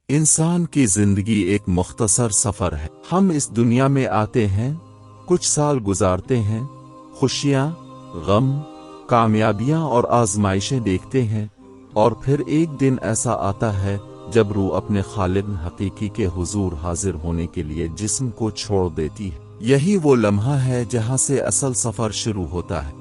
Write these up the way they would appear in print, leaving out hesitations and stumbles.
इंसान की जिंदगी एक मुख्तसर सफर है। हम इस दुनिया में आते हैं, कुछ साल गुजारते हैं, खुशियां, गम, कामयाबियां और आजमाइशें देखते हैं, और फिर एक दिन ऐसा आता है जब रूह अपने खालिक हकीकी के हुजूर हाजिर होने के लिए जिस्म को छोड़ देती है। यही वो लम्हा है जहां से असल सफर शुरू होता है।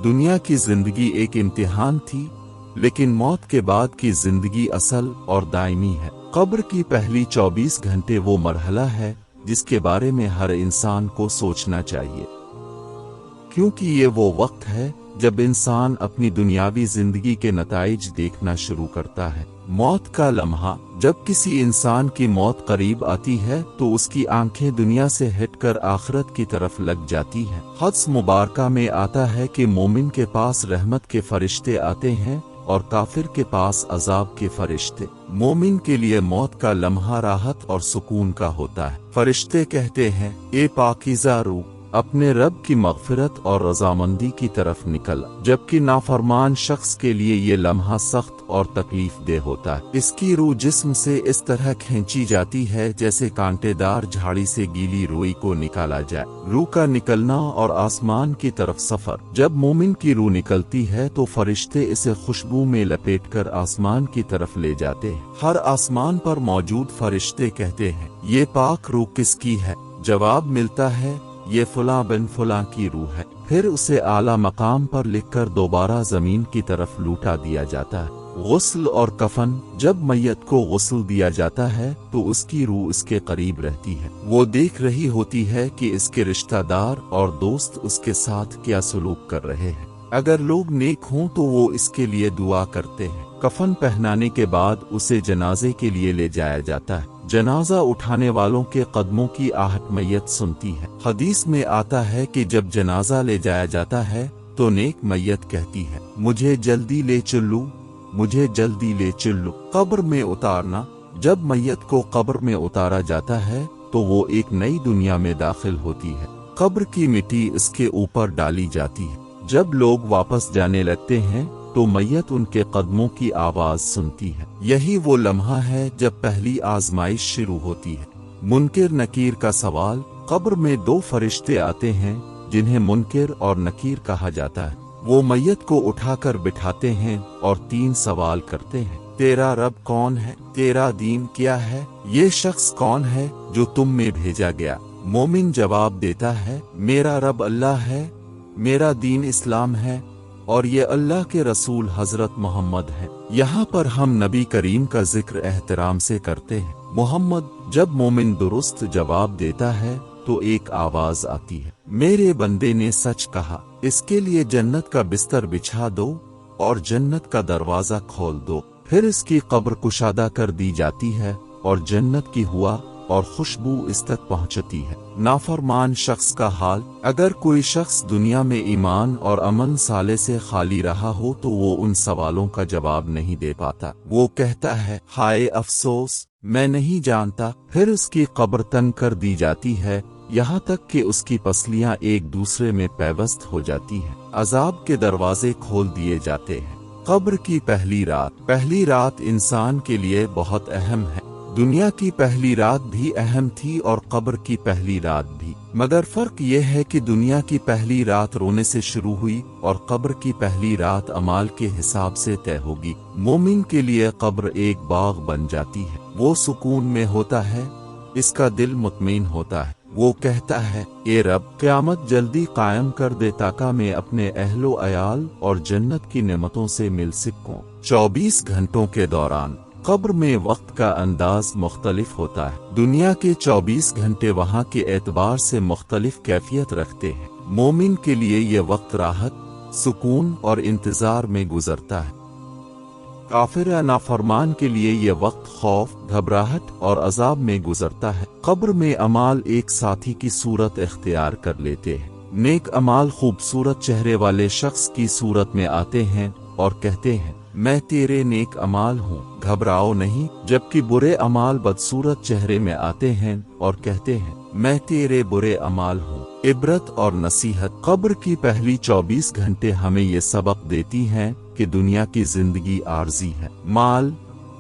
दुनिया की जिंदगी एक इम्तिहान थी, लेकिन मौत के बाद की जिंदगी असल और दायमी है। कब्र की पहली 24 घंटे वो मरहला है जिसके बारे में हर इंसान को सोचना चाहिए, क्योंकि ये वो वक्त है जब इंसान अपनी दुनियावी जिंदगी के नताइज देखना शुरू करता है। मौत का लम्हा, जब किसी इंसान की मौत करीब आती है तो उसकी आंखें दुनिया से हटकर आखिरत की तरफ लग जाती हैं। हदीस मुबारका में आता है कि मोमिन के पास रहमत के फरिश्ते आते हैं और काफिर के पास अजाब के फरिश्ते। मोमिन के लिए मौत का लम्हा राहत और सुकून का होता है। फरिश्ते कहते हैं, ए पाकीज़ा रूह, अपने रब की मग़फ़िरत और रज़ामंदी की तरफ निकल, जबकि नाफरमान शख्स के लिए ये लम्हा सख्त और तकलीफ दे होता है। इसकी रूह जिस्म से इस तरह खींची जाती है जैसे कांटेदार झाड़ी से गीली रुई को निकाला जाए। रूह का निकलना और आसमान की तरफ सफर। जब मोमिन की रूह निकलती है तो फरिश्ते इसे खुशबू में लपेटकर आसमान की तरफ ले जाते हैं। हर आसमान पर मौजूद फरिश्ते कहते हैं, ये पाक रूह किसकी है? जवाब मिलता है, ये फुला बिन फुला की रूह है। फिर उसे आला मकाम पर लिखकर दोबारा जमीन की तरफ लूटा दिया जाता है। गुस्ल और कफन, जब मैयत को गुस्ल दिया जाता है तो उसकी रूह इसके करीब रहती है। वो देख रही होती है कि इसके रिश्तेदार और दोस्त उसके साथ क्या सलूक कर रहे हैं। अगर लोग नेक हों तो वो इसके लिए दुआ करते हैं। कफन पहनाने के बाद उसे जनाजे के लिए ले जाया जाता है। जनाजा उठाने वालों के कदमों की आहट मैयत सुनती है। हदीस में आता है कि जब जनाजा ले जाया जाता है तो नेक मैयत कहती है, मुझे जल्दी ले चलो, मुझे जल्दी ले चलो। कब्र में उतारना, जब मैयत को कब्र में उतारा जाता है तो वो एक नई दुनिया में दाखिल होती है। कब्र की मिट्टी इसके ऊपर डाली जाती है। जब लोग वापस जाने लगते हैं तो मैयत उनके कदमों की आवाज सुनती है। यही वो लम्हा है जब पहली आजमाइश शुरू होती है। मुनकिर नकीर का सवाल। कब्र में दो फरिश्ते आते हैं जिन्हें मुनकिर और नकीर कहा जाता है। वो मैयत को उठाकर बिठाते हैं और 3 सवाल करते हैं। तेरा रब कौन है? तेरा दीन क्या है? ये शख्स कौन है जो तुम में भेजा गया? मोमिन जवाब देता है, मेरा रब अल्लाह है, मेरा दीन इस्लाम है, और ये अल्लाह के रसूल हजरत मोहम्मद है। यहाँ पर हम नबी करीम का जिक्र एहतराम से करते हैं, मोहम्मद। जब मोमिन दुरुस्त जवाब देता है तो एक आवाज आती है, मेरे बंदे ने सच कहा, इसके लिए जन्नत का बिस्तर बिछा दो और जन्नत का दरवाजा खोल दो। फिर इसकी कब्र कुशादा कर दी जाती है और जन्नत की हुआ और खुशबू इस तक पहुंचती है। नाफरमान शख्स का हाल। अगर कोई शख्स दुनिया में ईमान और अमन साले से खाली रहा हो तो वो उन सवालों का जवाब नहीं दे पाता। वो कहता है, हाय अफसोस, मैं नहीं जानता। फिर उसकी कब्र तंग कर दी जाती है, यहाँ तक कि उसकी पसलियां एक दूसरे में पैवस्त हो जाती हैं। अजाब के दरवाजे खोल दिए जाते हैं। कब्र की पहली रात। पहली रात इंसान के लिए बहुत अहम है। दुनिया की पहली रात भी अहम थी और कब्र की पहली रात भी, मगर फर्क यह है कि दुनिया की पहली रात रोने से शुरू हुई और कब्र की पहली रात अमाल के हिसाब से तय होगी। मोमिन के लिए कब्र एक बाग बन जाती है। वो सुकून में होता है, इसका दिल मुतमईन होता है। वो कहता है, ए रब, क़यामत जल्दी कायम कर दे ताकि मैं अपने अहलो अयाल और जन्नत की नेमतों से मिल सकूं। 24 घंटों के दौरान कब्र में वक्त का अंदाज मुख्तलिफ होता है। दुनिया के 24 घंटे वहाँ के एतबार से मुख्तलिफ कैफियत रखते हैं। मोमिन के लिए ये वक्त राहत, सुकून और इंतजार में गुजरता है। काफिर या नाफरमान के लिए ये वक्त खौफ, घबराहट और अजाब में गुजरता है। कब्र में अमाल एक साथी की सूरत इख्तियार कर लेते हैं। नेक अमाल खूबसूरत चेहरे वाले शख्स की सूरत में आते हैं और कहते हैं, मैं तेरे नेक अमाल हूँ, घबराओ नहीं। जबकि बुरे अमाल बदसूरत चेहरे में आते हैं और कहते हैं, मैं तेरे बुरे अमाल हूँ। इबरत और नसीहत। कब्र की पहली 24 घंटे हमें ये सबक देती हैं कि दुनिया की जिंदगी आर्जी है। माल,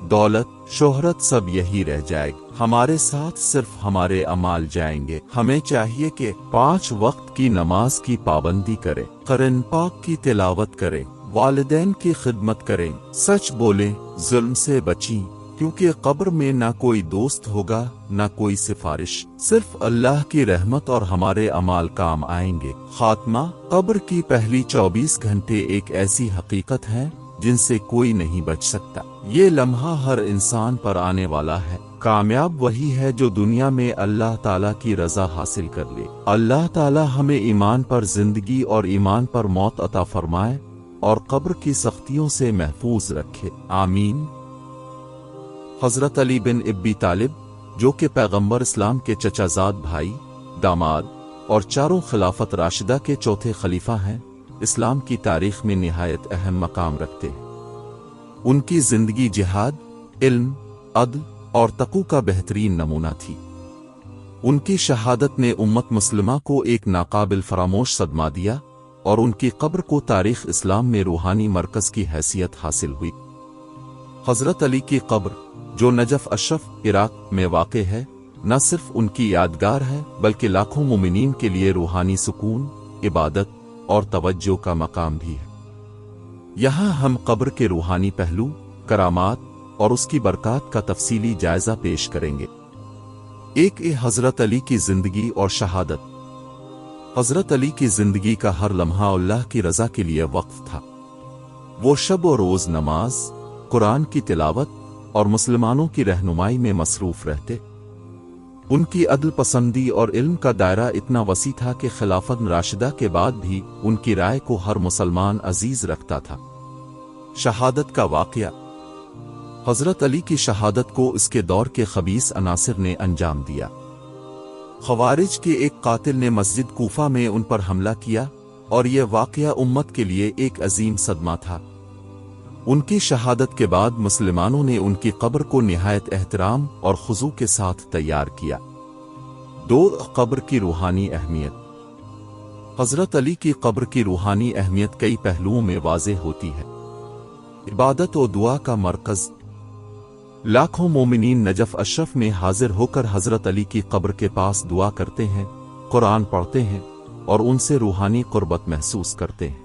दौलत, शोहरत सब यही रह जाएगी। हमारे साथ सिर्फ हमारे अमाल जाएंगे। हमें चाहिए कि 5 वक्त की नमाज की पाबंदी करें, कुरान पाक की तिलावत करें, वालिदैन की खिदमत करें, सच बोलें, जुल्म से बचें, क्योंकि कब्र में ना कोई दोस्त होगा ना कोई सिफारिश, सिर्फ अल्लाह की रहमत और हमारे अमाल काम आएंगे। खात्मा, कब्र की पहली 24 घंटे एक ऐसी हकीकत है जिनसे कोई नहीं बच सकता। ये लम्हा हर इंसान पर आने वाला है। कामयाब वही है जो दुनिया में अल्लाह ताला की रजा हासिल कर ले। अल्लाह ताला हमें ईमान पर जिंदगी और ईमान पर मौत अता फरमाए और कब्र की सख्तियों से महफूज रखे, आमीन। हजरत अली बिन अबी तालिब, जो कि पैगंबर इस्लाम के चचाजाद भाई, दामाद और चारों खिलाफत राशिदा के चौथे खलीफा हैं, इस्लाम की तारीख में निहायत अहम मकाम रखते हैं। उनकी जिंदगी जिहाद, इल्म, अदल और तक़ू का बेहतरीन नमूना थी। उनकी शहादत ने उम्मत मुस्लिमा को एक नाकाबिल फरामोश सदमा दिया और उनकी कब्र को तारीख इस्लाम में रूहानी मरकज की हैसियत हासिल हुई। हजरत अली की कब्र, जो नजफ अशरफ, इराक में वाक़ है, न सिर्फ उनकी यादगार है बल्कि लाखों मुमिनीन के लिए रूहानी सुकून, इबादत और तवज्जो का मकाम भी है। यहाँ हम कब्र के रूहानी पहलू, करामात और उसकी बरकत का तफसीली जायजा पेश करेंगे। एक हजरत अली की जिंदगी और शहादत। हजरत अली की जिंदगी का हर लम्हा अल्लाह की रजा के लिए वक्फ था। वो शब और रोज नमाज, कुरान की तिलावत और मुसलमानों की रहनुमाई में मसरूफ रहते। उनकी अदल पसंदी और इल्म का दायरा इतना वसी था कि खिलाफत राशिदा के बाद भी उनकी राय को हर मुसलमान अजीज रखता था। शहादत का वाक़या। हजरत अली की शहादत को इसके दौर के खबीस अनासिर ने अंजाम दिया। खवारिज के एक कातिल ने मस्जिद कूफा में उन पर हमला किया और यह वाक़या उम्मत के लिए एक अजीम सदमा था। उनकी शहादत के बाद मुसलमानों ने उनकी कब्र को निहायत एहतराम और खुजू के साथ तैयार किया। 2 कब्र की रूहानी अहमियत। हजरत अली की कब्र की रूहानी अहमियत कई पहलुओं में वाज़ेह होती है। इबादत और दुआ का मरकज। लाखों मोमिनीन नजफ अशरफ में हाजिर होकर हजरत अली की कब्र के पास दुआ करते हैं, कुरान पढ़ते हैं और उनसे रूहानी कुर्बत महसूस करते हैं।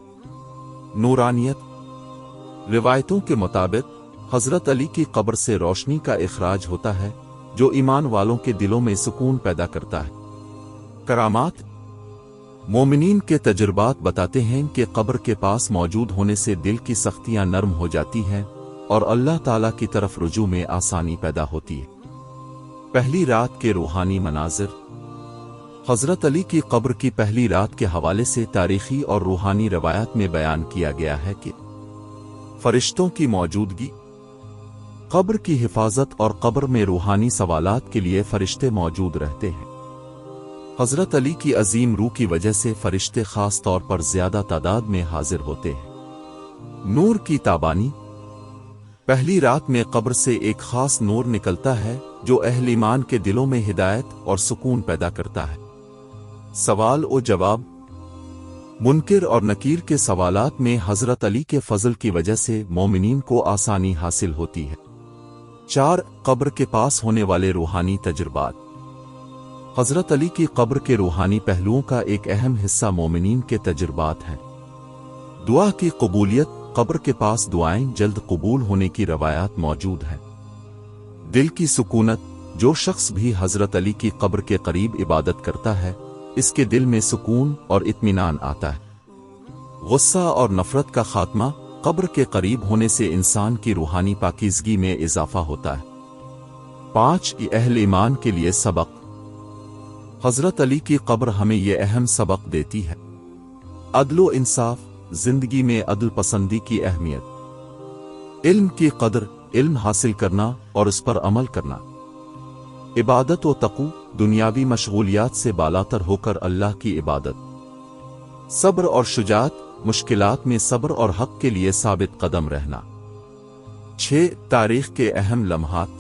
नूरानियत। रिवायतों के मुताबिक हजरत अली की कब्र से रोशनी का इखराज होता है जो ईमान वालों के दिलों में सुकून पैदा करता है। करामात। मोमिनीन के तजुर्बात बताते हैं कि कब्र के पास मौजूद होने से दिल की सख्तियां नरम हो जाती हैं और अल्लाह ताला की तरफ रुजू में आसानी पैदा होती है। पहली रात के रूहानी मनाजिर। हजरत अली की कब्र की पहली रात के हवाले से तारीखी और रूहानी रवायत में बयान किया गया है कि फरिश्तों की मौजूदगी, कब्र की हिफाजत और कब्र में रूहानी सवालात के लिए फरिश्ते मौजूद रहते हैं। हजरत अली की अजीम रूह की वजह से फरिश्ते खास तौर पर ज्यादा तादाद में हाजिर होते हैं। नूर की ताबानी। पहली रात में कब्र से एक खास नूर निकलता है जो अहल ईमान के दिलों में हिदायत और सुकून पैदा करता है। सवाल और जवाब। मुनकिर और नकीर के सवालात में हजरत अली के फजल की वजह से मोमिनीन को आसानी हासिल होती है। 4 कब्र के पास होने वाले रूहानी तजुर्बात। हजरत अली की कब्र के रूहानी पहलुओं का एक अहम हिस्सा मोमिनीन के तजुर्बात हैं। दुआ की कबूलियत। कब्र के पास दुआएं जल्द कबूल होने की रवायात मौजूद हैं। दिल की सुकूनत। जो शख्स भी हजरत अली की कब्र के करीब इबादत करता है, इसके दिल में सुकून और इत्मीनान आता है। गुस्सा और नफरत का खात्मा। कब्र के करीब होने से इंसान की रूहानी पाकीज़गी में इजाफा होता है। 5 अहल ईमान के लिए सबक। हजरत अली की कब्र हमें यह अहम सबक देती है। अदलो इंसाफ। जिंदगी में अदल पसंदी की अहमियत। इल्म की कदर। इल्म हासिल करना और उस पर अमल करना। इबादत व तक़ू। दुनियावी मशगूलियात से बालातर होकर अल्लाह की इबादत। सब्र और शुजात। मुश्किलात में सब्र और हक के लिए साबित कदम रहना। 6 तारीख के अहम लम्हात।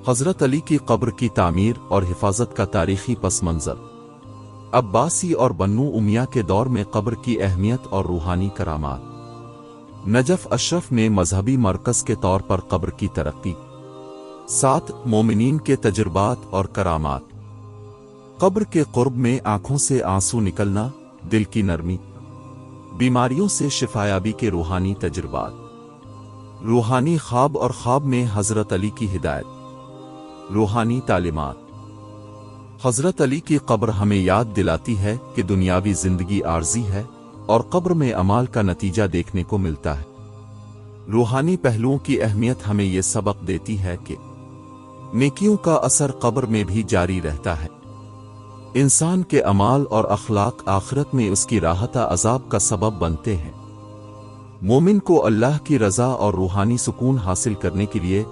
हजरत अली की कब्र की तामीर और हिफाजत का तारीखी पस मंजर। अब्बासी और बन्नू उमिया के दौर में कब्र की अहमियत और रूहानी करामात। نجف اشرف میں مذہبی مرکز کے طور پر قبر کی ترقی۔ 7 مومنین کے تجربات اور کرامات۔ قبر کے قرب میں آنکھوں سے آنسو نکلنا، دل کی نرمی، بیماریوں سے شفایابی کے روحانی تجربات۔ روحانی خواب اور خواب میں حضرت علی کی ہدایت۔ روحانی تعلیمات۔ حضرت علی کی قبر ہمیں یاد دلاتی ہے کہ دنیاوی زندگی عارضی ہے اور قبر میں اعمال کا نتیجہ دیکھنے کو ملتا ہے۔ روحانی پہلوؤں کی اہمیت ہمیں یہ سبق دیتی ہے کہ نیکیوں کا اثر قبر میں بھی جاری رہتا ہے۔ انسان کے اعمال اور اخلاق آخرت میں اس کی راحت عذاب کا سبب بنتے ہیں۔ مومن کو اللہ کی رضا اور روحانی سکون حاصل کرنے کے لیے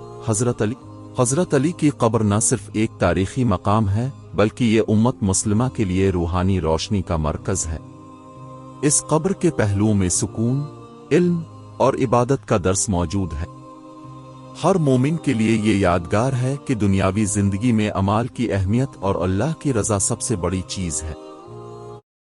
حضرت علی کی قبر نہ صرف ایک تاریخی مقام ہے بلکہ یہ امت مسلمہ کے لیے روحانی روشنی کا مرکز ہے۔ اس قبر کے پہلوؤں میں سکون، علم اور عبادت کا درس موجود ہے۔ ہر مومن کے لیے یہ یادگار ہے کہ دنیاوی زندگی میں اعمال کی اہمیت اور اللہ کی رضا سب سے بڑی چیز ہے۔